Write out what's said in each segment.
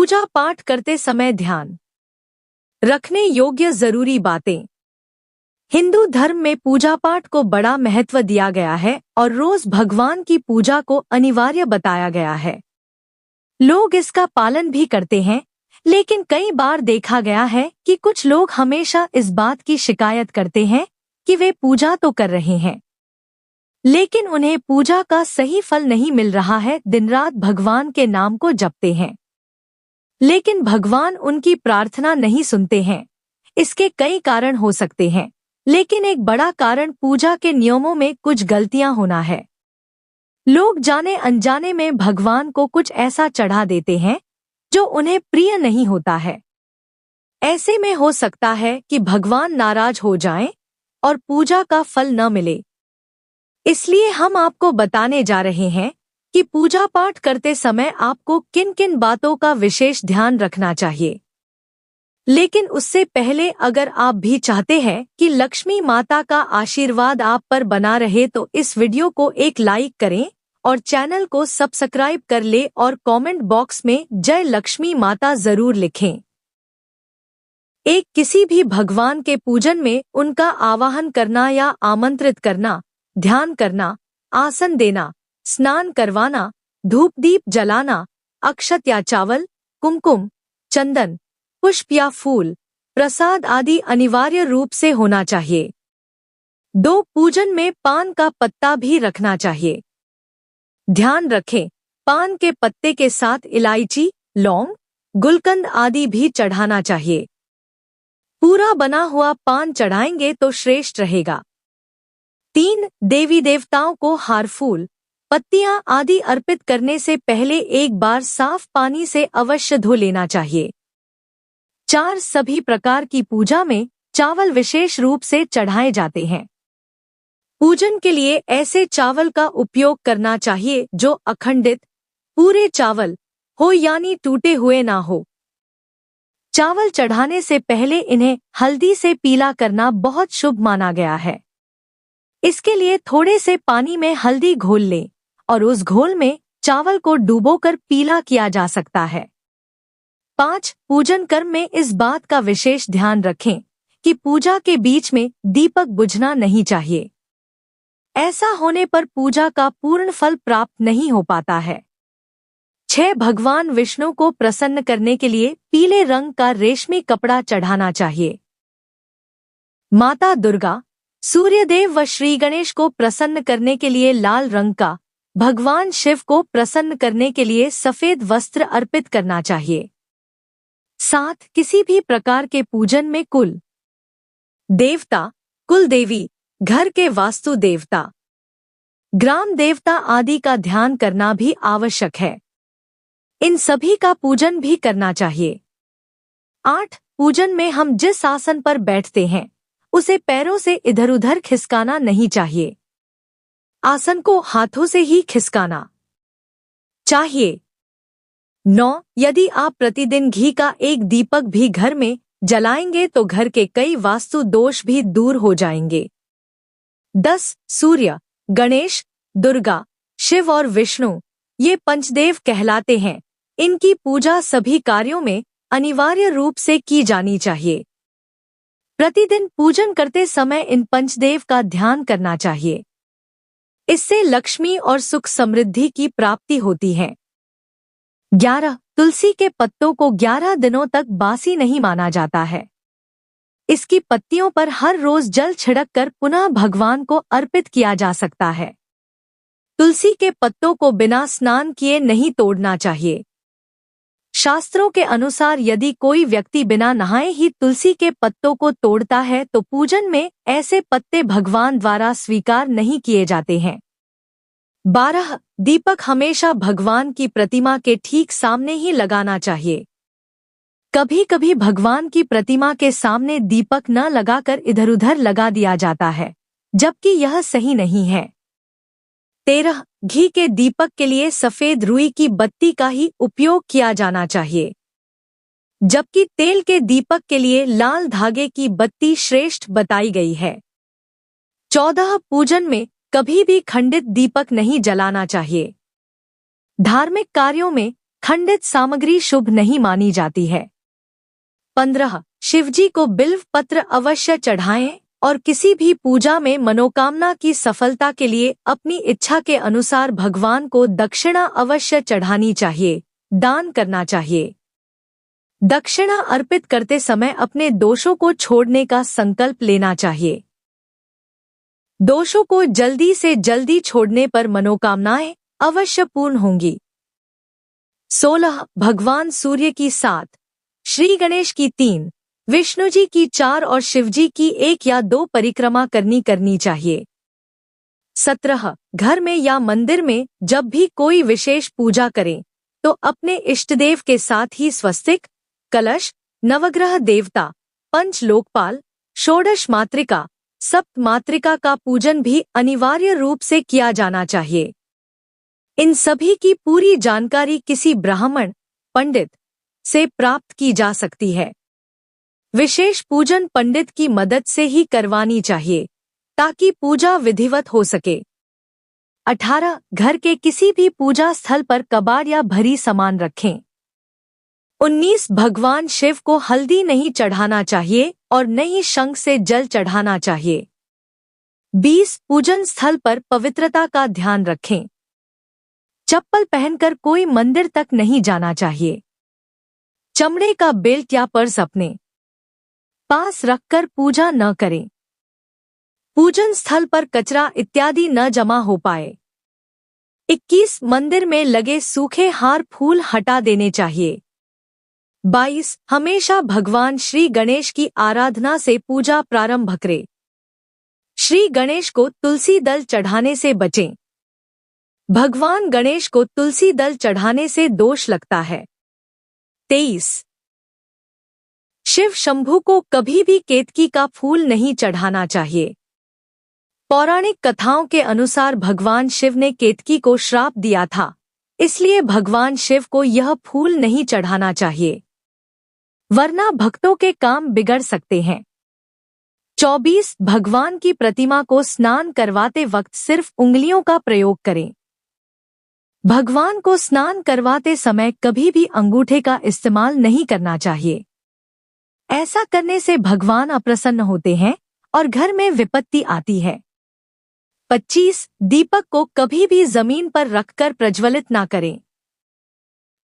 पूजा पाठ करते समय ध्यान रखने योग्य जरूरी बातें। हिंदू धर्म में पूजा पाठ को बड़ा महत्व दिया गया है और रोज भगवान की पूजा को अनिवार्य बताया गया है। लोग इसका पालन भी करते हैं, लेकिन कई बार देखा गया है कि कुछ लोग हमेशा इस बात की शिकायत करते हैं कि वे पूजा तो कर रहे हैं, लेकिन उन्हें पूजा का सही फल नहीं मिल रहा है। दिन रात भगवान के नाम को जपते हैं, लेकिन भगवान उनकी प्रार्थना नहीं सुनते हैं। इसके कई कारण हो सकते हैं, लेकिन एक बड़ा कारण पूजा के नियमों में कुछ गलतियां होना है। लोग जाने अनजाने में भगवान को कुछ ऐसा चढ़ा देते हैं जो उन्हें प्रिय नहीं होता है। ऐसे में हो सकता है कि भगवान नाराज हो जाएं और पूजा का फल न मिले। इसलिए हम आपको बताने जा रहे हैं कि पूजा पाठ करते समय आपको किन किन बातों का विशेष ध्यान रखना चाहिए। लेकिन उससे पहले अगर आप भी चाहते हैं कि लक्ष्मी माता का आशीर्वाद आप पर बना रहे तो इस वीडियो को एक लाइक करें और चैनल को सब्सक्राइब कर ले और कमेंट बॉक्स में जय लक्ष्मी माता जरूर लिखें। किसी भी भगवान के पूजन में उनका आवाहन करना या आमंत्रित करना, ध्यान करना, आसन देना, स्नान करवाना, धूप दीप जलाना, अक्षत या चावल, कुमकुम, चंदन, पुष्प या फूल, प्रसाद आदि अनिवार्य रूप से होना चाहिए। पूजन में पान का पत्ता भी रखना चाहिए। ध्यान रखें, पान के पत्ते के साथ इलायची, लौंग, गुलकंद आदि भी चढ़ाना चाहिए। पूरा बना हुआ पान चढ़ाएंगे तो श्रेष्ठ रहेगा। देवी देवताओं को हार, फूल, पत्तियां आदि अर्पित करने से पहले एक बार साफ पानी से अवश्य धो लेना चाहिए। सभी प्रकार की पूजा में चावल विशेष रूप से चढ़ाए जाते हैं। पूजन के लिए ऐसे चावल का उपयोग करना चाहिए जो अखंडित, पूरे चावल हो यानी टूटे हुए ना हो। चावल चढ़ाने से पहले इन्हें हल्दी से पीला करना बहुत शुभ माना गया है। इसके लिए थोड़े से पानी में हल्दी घोल लें और उस घोल में चावल को डुबोकर पीला किया जा सकता है। पूजन कर्म में इस बात का विशेष ध्यान रखें कि पूजा के बीच में दीपक बुझना नहीं चाहिए। ऐसा होने पर पूजा का पूर्ण फल प्राप्त नहीं हो पाता है। भगवान विष्णु को प्रसन्न करने के लिए पीले रंग का रेशमी कपड़ा चढ़ाना चाहिए। माता दुर्गा, सूर्यदेव व श्री गणेश को प्रसन्न करने के लिए लाल रंग का, भगवान शिव को प्रसन्न करने के लिए सफेद वस्त्र अर्पित करना चाहिए। किसी भी प्रकार के पूजन में कुल देवता, कुल देवी, घर के वास्तु देवता, ग्राम देवता आदि का ध्यान करना भी आवश्यक है। इन सभी का पूजन भी करना चाहिए। पूजन में हम जिस आसन पर बैठते हैं उसे पैरों से इधर उधर खिसकाना नहीं चाहिए। आसन को हाथों से ही खिसकाना चाहिए। यदि आप प्रतिदिन घी का एक दीपक भी घर में जलाएंगे तो घर के कई वास्तु दोष भी दूर हो जाएंगे। सूर्य, गणेश, दुर्गा, शिव और विष्णु ये पंचदेव कहलाते हैं। इनकी पूजा सभी कार्यों में अनिवार्य रूप से की जानी चाहिए। प्रतिदिन पूजन करते समय इन पंचदेव का ध्यान करना चाहिए। इससे लक्ष्मी और सुख समृद्धि की प्राप्ति होती है। 11 तुलसी के पत्तों को 11 दिनों तक बासी नहीं माना जाता है। इसकी पत्तियों पर हर रोज जल छिड़क कर पुनः भगवान को अर्पित किया जा सकता है। तुलसी के पत्तों को बिना स्नान किए नहीं तोड़ना चाहिए। शास्त्रों के अनुसार यदि कोई व्यक्ति बिना नहाए ही तुलसी के पत्तों को तोड़ता है तो पूजन में ऐसे पत्ते भगवान द्वारा स्वीकार नहीं किए जाते हैं। 12 दीपक हमेशा भगवान की प्रतिमा के ठीक सामने ही लगाना चाहिए। कभी कभी भगवान की प्रतिमा के सामने दीपक न लगाकर इधर उधर लगा दिया जाता है, जबकि यह सही नहीं है। 13 घी के दीपक के लिए सफेद रुई की बत्ती का ही उपयोग किया जाना चाहिए, जबकि तेल के दीपक के लिए लाल धागे की बत्ती श्रेष्ठ बताई गई है। 14 पूजन में कभी भी खंडित दीपक नहीं जलाना चाहिए। धार्मिक कार्यों में खंडित सामग्री शुभ नहीं मानी जाती है। 15 शिवजी को बिल्व पत्र अवश्य चढ़ाएं और किसी भी पूजा में मनोकामना की सफलता के लिए अपनी इच्छा के अनुसार भगवान को दक्षिणा अवश्य चढ़ानी चाहिए, दान करना चाहिए। दक्षिणा अर्पित करते समय अपने दोषों को छोड़ने का संकल्प लेना चाहिए। दोषों को जल्दी से जल्दी छोड़ने पर मनोकामनाएं अवश्य पूर्ण होंगी। 16 भगवान सूर्य की 7, श्री गणेश की 3, विष्णु जी की 4 और शिव जी की 1 या 2 परिक्रमा करनी चाहिए। 17 घर में या मंदिर में जब भी कोई विशेष पूजा करें तो अपने इष्टदेव के साथ ही स्वस्तिक, कलश, नवग्रह देवता, पंच लोकपाल, षोडश मातृका, सप्त मातृका का पूजन भी अनिवार्य रूप से किया जाना चाहिए। इन सभी की पूरी जानकारी किसी ब्राह्मण, पंडित से प्राप्त की जा सकती है। विशेष पूजन पंडित की मदद से ही करवानी चाहिए ताकि पूजा विधिवत हो सके। 18 घर के किसी भी पूजा स्थल पर कबाड़ या भरी सामान रखें। 19 भगवान शिव को हल्दी नहीं चढ़ाना चाहिए और न ही शंख से जल चढ़ाना चाहिए। 20 पूजन स्थल पर पवित्रता का ध्यान रखें। चप्पल पहनकर कोई मंदिर तक नहीं जाना चाहिए। चमड़े का बेल्ट या पर्स अपने पास रखकर पूजा न करें। पूजन स्थल पर कचरा इत्यादि न जमा हो पाए। 21 मंदिर में लगे सूखे हार फूल हटा देने चाहिए। 22 हमेशा भगवान श्री गणेश की आराधना से पूजा प्रारंभ करें। श्री गणेश को तुलसी दल चढ़ाने से बचें। भगवान गणेश को तुलसी दल चढ़ाने से दोष लगता है। 23 शिव शंभू को कभी भी केतकी का फूल नहीं चढ़ाना चाहिए। पौराणिक कथाओं के अनुसार भगवान शिव ने केतकी को श्राप दिया था, इसलिए भगवान शिव को यह फूल नहीं चढ़ाना चाहिए, वरना भक्तों के काम बिगड़ सकते हैं। 24 भगवान की प्रतिमा को स्नान करवाते वक्त सिर्फ उंगलियों का प्रयोग करें। भगवान को स्नान करवाते समय कभी भी अंगूठे का इस्तेमाल नहीं करना चाहिए। ऐसा करने से भगवान अप्रसन्न होते हैं और घर में विपत्ति आती है। 25 दीपक को कभी भी जमीन पर रखकर प्रज्वलित ना करें।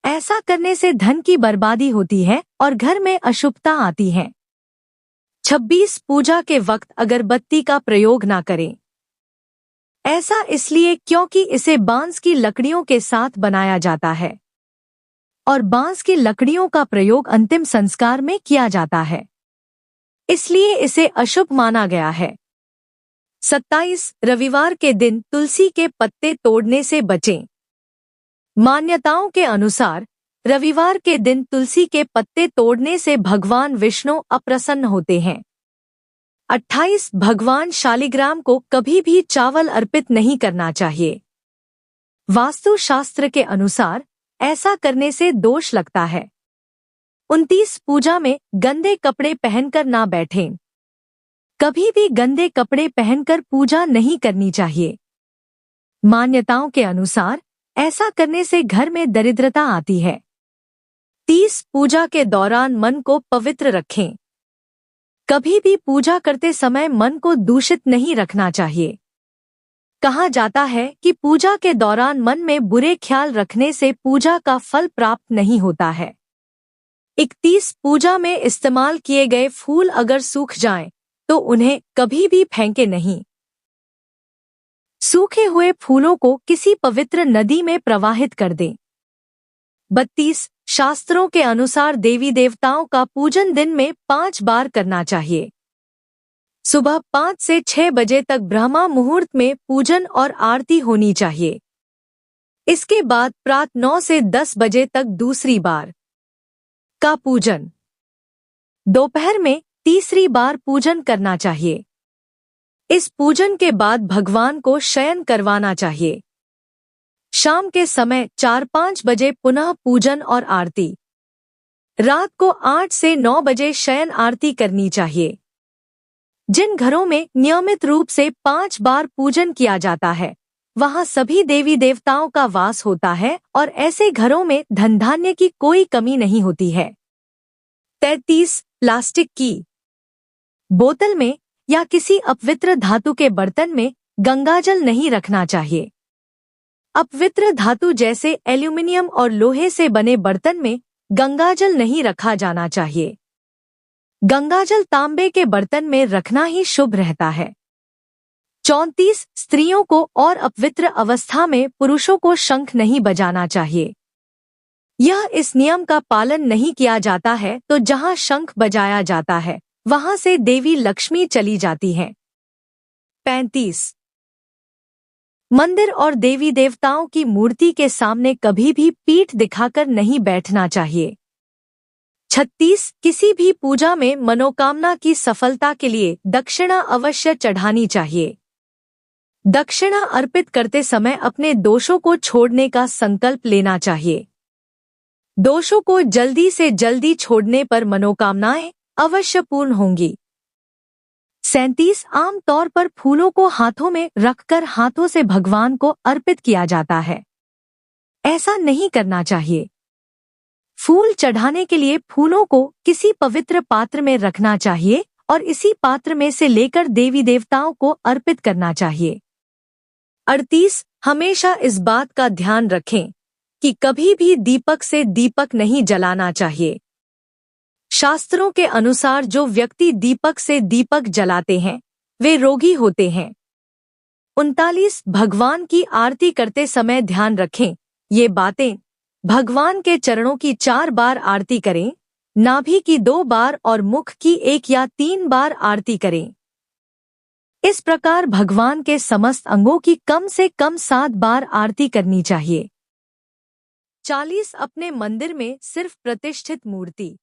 ऐसा करने से धन की बर्बादी होती है और घर में अशुभता आती है। 26 पूजा के वक्त अगरबत्ती का प्रयोग ना करें। ऐसा इसलिए क्योंकि इसे बांस की लकड़ियों के साथ बनाया जाता है और बांस की लकड़ियों का प्रयोग अंतिम संस्कार में किया जाता है, इसलिए इसे अशुभ माना गया है। 27 रविवार के दिन तुलसी के पत्ते तोड़ने से बचें। मान्यताओं के अनुसार रविवार के दिन तुलसी के पत्ते तोड़ने से भगवान विष्णु अप्रसन्न होते हैं। 28 भगवान शालिग्राम को कभी भी चावल अर्पित नहीं करना चाहिए। वास्तु शास्त्र के अनुसार ऐसा करने से दोष लगता है। 29 पूजा में गंदे कपड़े पहनकर ना बैठें। कभी भी गंदे कपड़े पहनकर पूजा नहीं करनी चाहिए। मान्यताओं के अनुसार ऐसा करने से घर में दरिद्रता आती है। 30 पूजा के दौरान मन को पवित्र रखें। कभी भी पूजा करते समय मन को दूषित नहीं रखना चाहिए। कहा जाता है कि पूजा के दौरान मन में बुरे ख्याल रखने से पूजा का फल प्राप्त नहीं होता है। 31 पूजा में इस्तेमाल किए गए फूल अगर सूख जाएं, तो उन्हें कभी भी फेंके नहीं। सूखे हुए फूलों को किसी पवित्र नदी में प्रवाहित कर दें। 32 शास्त्रों के अनुसार देवी देवताओं का पूजन दिन में 5 बार करना चाहिए। सुबह 5 से 6 बजे तक ब्रह्मा मुहूर्त में पूजन और आरती होनी चाहिए। इसके बाद प्रातः 9 से 10 बजे तक दूसरी बार का पूजन। दोपहर में तीसरी बार पूजन करना चाहिए। इस पूजन के बाद भगवान को शयन करवाना चाहिए। शाम के समय 4-5 बजे पुनः पूजन और आरती। रात को 8 से 9 बजे शयन आरती करनी चाहिए। जिन घरों में नियमित रूप से 5 बार पूजन किया जाता है, वहाँ सभी देवी देवताओं का वास होता है और ऐसे घरों में धन धान्य की कोई कमी नहीं होती है। 33 प्लास्टिक की बोतल में या किसी अपवित्र धातु के बर्तन में गंगाजल नहीं रखना चाहिए। अपवित्र धातु जैसे एल्यूमिनियम और लोहे से बने बर्तन में गंगाजल नहीं रखा जाना चाहिए। गंगाजल तांबे के बर्तन में रखना ही शुभ रहता है। 34 स्त्रियों को और अपवित्र अवस्था में पुरुषों को शंख नहीं बजाना चाहिए। यह इस नियम का पालन नहीं किया जाता है तो जहां शंख बजाया जाता है वहां से देवी लक्ष्मी चली जाती हैं। 35 मंदिर और देवी देवताओं की मूर्ति के सामने कभी भी पीठ दिखाकर नहीं बैठना चाहिए। 36 किसी भी पूजा में मनोकामना की सफलता के लिए दक्षिणा अवश्य चढ़ानी चाहिए। दक्षिणा अर्पित करते समय अपने दोषों को छोड़ने का संकल्प लेना चाहिए। दोषों को जल्दी से जल्दी छोड़ने पर मनोकामनाएं अवश्य पूर्ण होंगी। 37 आम तौर पर फूलों को हाथों में रखकर हाथों से भगवान को अर्पित किया जाता है। ऐसा नहीं करना चाहिए। फूल चढ़ाने के लिए फूलों को किसी पवित्र पात्र में रखना चाहिए और इसी पात्र में से लेकर देवी देवताओं को अर्पित करना चाहिए। 38 हमेशा इस बात का ध्यान रखें कि कभी भी दीपक से दीपक नहीं जलाना चाहिए। शास्त्रों के अनुसार जो व्यक्ति दीपक से दीपक जलाते हैं वे रोगी होते हैं। 39 भगवान की आरती करते समय ध्यान रखें ये बातें। भगवान के चरणों की 4 बार आरती करें, नाभि की 2 बार और मुख की 1 या 3 बार आरती करें। इस प्रकार भगवान के समस्त अंगों की कम से कम 7 बार आरती करनी चाहिए। 40 अपने मंदिर में सिर्फ प्रतिष्ठित मूर्ति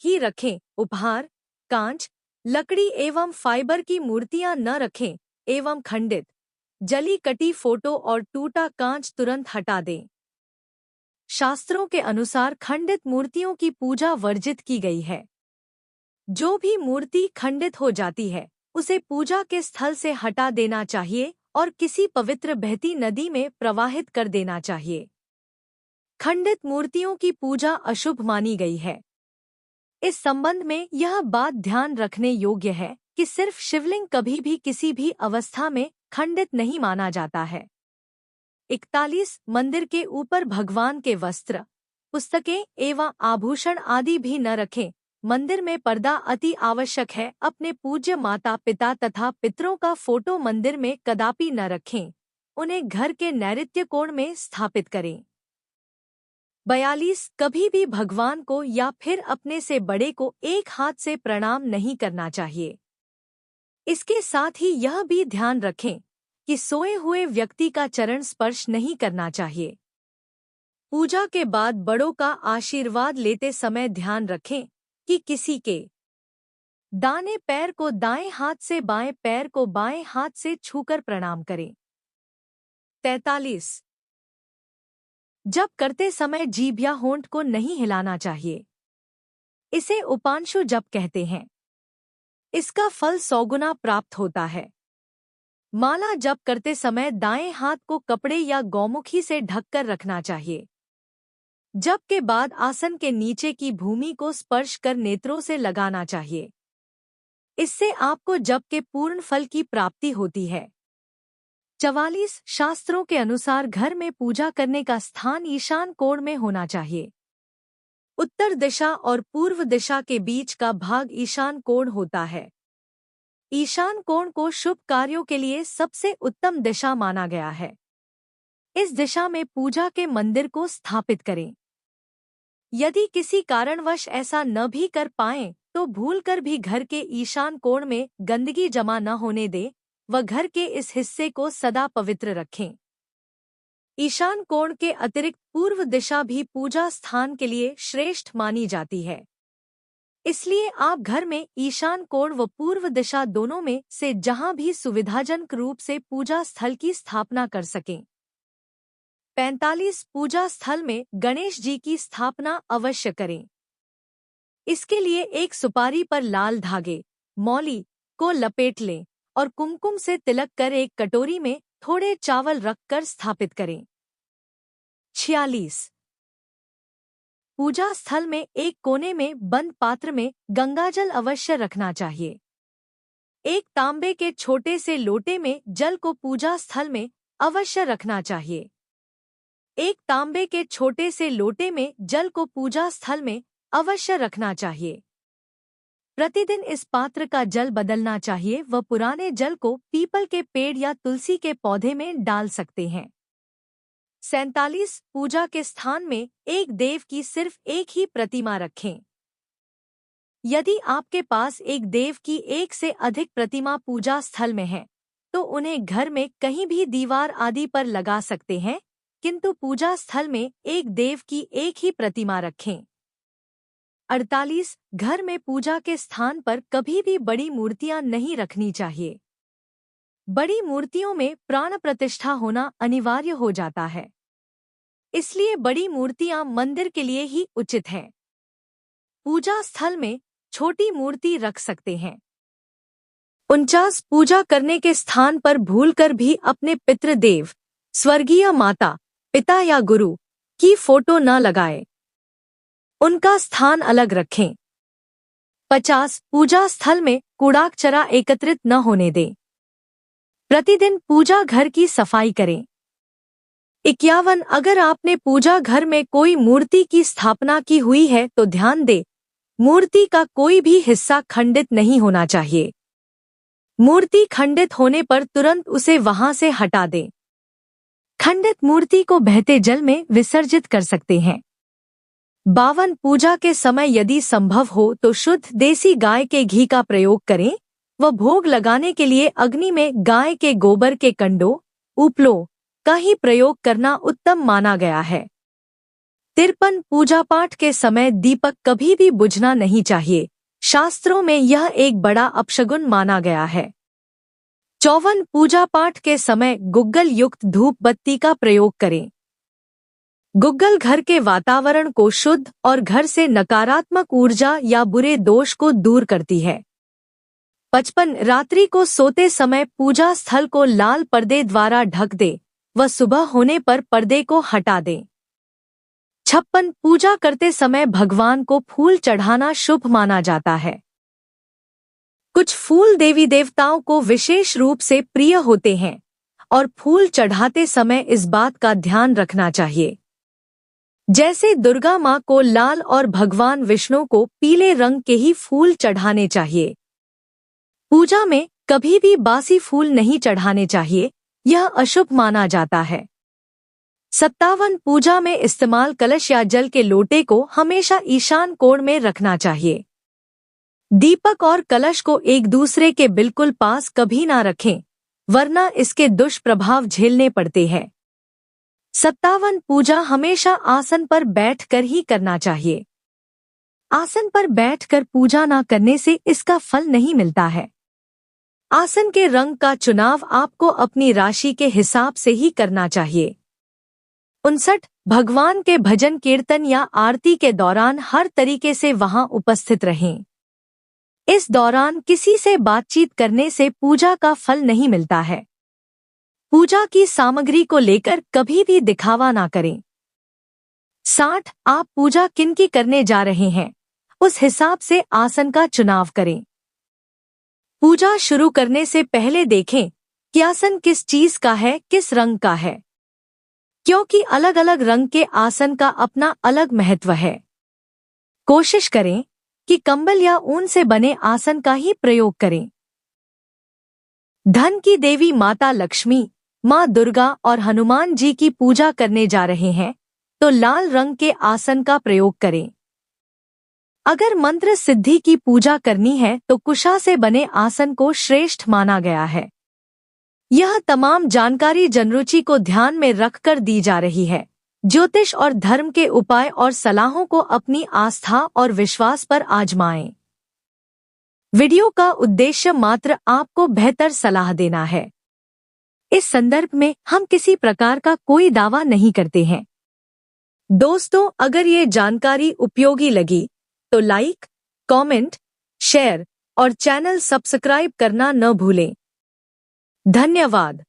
ही रखें। उपहार, कांच, लकड़ी एवं फाइबर की मूर्तियां न रखें एवं खंडित, जली कटी फोटो और टूटा कांच तुरंत हटा दें। शास्त्रों के अनुसार खंडित मूर्तियों की पूजा वर्जित की गई है। जो भी मूर्ति खंडित हो जाती है उसे पूजा के स्थल से हटा देना चाहिए और किसी पवित्र बहती नदी में प्रवाहित कर देना चाहिए। खंडित मूर्तियों की पूजा अशुभ मानी गई है। इस संबंध में यह बात ध्यान रखने योग्य है कि सिर्फ शिवलिंग कभी भी किसी भी अवस्था में खंडित नहीं माना जाता है। 41 मंदिर के ऊपर भगवान के वस्त्र, पुस्तकें एवं आभूषण आदि भी न रखें। मंदिर में पर्दा अति आवश्यक है। अपने पूज्य माता पिता तथा पितरों का फोटो मंदिर में कदापि न रखें। उन्हें घर के नैऋत्य कोण में स्थापित करें। 42 कभी भी भगवान को या फिर अपने से बड़े को एक हाथ से प्रणाम नहीं करना चाहिए। इसके साथ ही यह भी ध्यान रखें कि सोए हुए व्यक्ति का चरण स्पर्श नहीं करना चाहिए। पूजा के बाद बड़ों का आशीर्वाद लेते समय ध्यान रखें कि किसी के दाहिने पैर को दाएं हाथ से बाएं पैर को बाएं हाथ से छूकर प्रणाम करें। 43 जप करते समय जीभ या होंठ को नहीं हिलाना चाहिए। इसे उपांशु जप कहते हैं। इसका फल 100 गुना प्राप्त होता है। माला जप करते समय दाएं हाथ को कपड़े या गौमुखी से ढककर रखना चाहिए। जप के बाद आसन के नीचे की भूमि को स्पर्श कर नेत्रों से लगाना चाहिए। इससे आपको जप के पूर्ण फल की प्राप्ति होती है। 44 शास्त्रों के अनुसार घर में पूजा करने का स्थान ईशान कोण में होना चाहिए। उत्तर दिशा और पूर्व दिशा के बीच का भाग ईशान कोण होता है। ईशान कोण को शुभ कार्यों के लिए सबसे उत्तम दिशा माना गया है। इस दिशा में पूजा के मंदिर को स्थापित करें। यदि किसी कारणवश ऐसा न भी कर पाएं तो भूलकर भी घर के ईशान कोण में गंदगी जमा न होने दें व घर के इस हिस्से को सदा पवित्र रखें। ईशान कोण के अतिरिक्त पूर्व दिशा भी पूजा स्थान के लिए श्रेष्ठ मानी जाती है। इसलिए आप घर में ईशान कोण व पूर्व दिशा दोनों में से जहां भी सुविधाजनक रूप से पूजा स्थल की स्थापना कर सकें। 45 पूजा स्थल में गणेश जी की स्थापना अवश्य करें। इसके लिए एक सुपारी पर लाल धागे, मौली को लपेट लें और कुमकुम से तिलक कर एक कटोरी में थोड़े चावल रखकर स्थापित करें। 46। पूजा स्थल में एक कोने में बंद पात्र में गंगाजल अवश्य रखना चाहिए। एक तांबे के छोटे से लोटे में जल को पूजा स्थल में अवश्य रखना चाहिए। एक तांबे के छोटे से लोटे में जल को पूजा स्थल में अवश्य रखना चाहिए। प्रतिदिन इस पात्र का जल बदलना चाहिए व पुराने जल को पीपल के पेड़ या तुलसी के पौधे में डाल सकते हैं। 47। पूजा के स्थान में एक देव की सिर्फ एक ही प्रतिमा रखें। यदि आपके पास एक देव की एक से अधिक प्रतिमा पूजा स्थल में है तो उन्हें घर में कहीं भी दीवार आदि पर लगा सकते हैं, किंतु पूजा स्थल में एक देव की एक ही प्रतिमा रखें। 48। घर में पूजा के स्थान पर कभी भी बड़ी मूर्तियां नहीं रखनी चाहिए। बड़ी मूर्तियों में प्राण प्रतिष्ठा होना अनिवार्य हो जाता है, इसलिए बड़ी मूर्तियां मंदिर के लिए ही उचित हैं। पूजा स्थल में छोटी मूर्ति रख सकते हैं। 49। पूजा करने के स्थान पर भूलकर भी अपने पितृदेव, स्वर्गीय माता, पिता या गुरु की फोटो न लगाएं। उनका स्थान अलग रखें। 50। पूजा स्थल में कूड़ा कचरा एकत्रित न होने दें। प्रतिदिन पूजा घर की सफाई करें। 51। अगर आपने पूजा घर में कोई मूर्ति की स्थापना की हुई है तो ध्यान दें, मूर्ति का कोई भी हिस्सा खंडित नहीं होना चाहिए। मूर्ति खंडित होने पर तुरंत उसे वहां से हटा दें। खंडित मूर्ति को बहते जल में विसर्जित कर सकते हैं। 52। पूजा के समय यदि संभव हो तो शुद्ध देसी गाय के घी का प्रयोग करें व भोग लगाने के लिए अग्नि में गाय के गोबर के कंडों, उपलों का ही प्रयोग करना उत्तम माना गया है। 53। पूजा पाठ के समय दीपक कभी भी बुझना नहीं चाहिए। शास्त्रों में यह एक बड़ा अपशगुन माना गया है। 54। पूजा पाठ के समय गुग्गल युक्त धूप बत्ती का प्रयोग करें। गुग्गल घर के वातावरण को शुद्ध और घर से नकारात्मक ऊर्जा या बुरे दोष को दूर करती है। 55। रात्रि को सोते समय पूजा स्थल को लाल पर्दे द्वारा ढक दे व सुबह होने पर पर्दे को हटा दें। 56। पूजा करते समय भगवान को फूल चढ़ाना शुभ माना जाता है। कुछ फूल देवी देवताओं को विशेष रूप से प्रिय होते हैं और फूल चढ़ाते समय इस बात का ध्यान रखना चाहिए। जैसे दुर्गा माँ को लाल और भगवान विष्णु को पीले रंग के ही फूल चढ़ाने चाहिए। पूजा में कभी भी बासी फूल नहीं चढ़ाने चाहिए, यह अशुभ माना जाता है। 57। पूजा में इस्तेमाल कलश या जल के लोटे को हमेशा ईशान कोण में रखना चाहिए। दीपक और कलश को एक दूसरे के बिल्कुल पास कभी ना रखें, वरना इसके दुष्प्रभाव झेलने पड़ते हैं। 57। पूजा हमेशा आसन पर बैठकर ही करना चाहिए। आसन पर बैठकर पूजा ना करने से इसका फल नहीं मिलता है। आसन के रंग का चुनाव आपको अपनी राशि के हिसाब से ही करना चाहिए। 59। भगवान के भजन कीर्तन या आरती के दौरान हर तरीके से वहां उपस्थित रहें। इस दौरान किसी से बातचीत करने से पूजा का फल नहीं मिलता है। पूजा की सामग्री को लेकर कभी भी दिखावा ना करें। 60। आप पूजा किनकी करने जा रहे हैं, उस हिसाब से आसन का चुनाव करें। पूजा शुरू करने से पहले देखें कि आसन किस चीज का है, किस रंग का है, क्योंकि अलग अलग रंग के आसन का अपना अलग महत्व है। कोशिश करें कि कंबल या ऊन से बने आसन का ही प्रयोग करें। धन की देवी माता लक्ष्मी, माँ दुर्गा और हनुमान जी की पूजा करने जा रहे हैं तो लाल रंग के आसन का प्रयोग करें। अगर मंत्र सिद्धि की पूजा करनी है तो कुशा से बने आसन को श्रेष्ठ माना गया है। यह तमाम जानकारी जनरुचि को ध्यान में रखकर दी जा रही है। ज्योतिष और धर्म के उपाय और सलाहों को अपनी आस्था और विश्वास पर आजमाएं। वीडियो का उद्देश्य मात्र आपको बेहतर सलाह देना है। इस संदर्भ में हम किसी प्रकार का कोई दावा नहीं करते हैं। दोस्तों, अगर ये जानकारी उपयोगी लगी तो लाइक, कमेंट, शेयर और चैनल सब्सक्राइब करना न भूलें। धन्यवाद।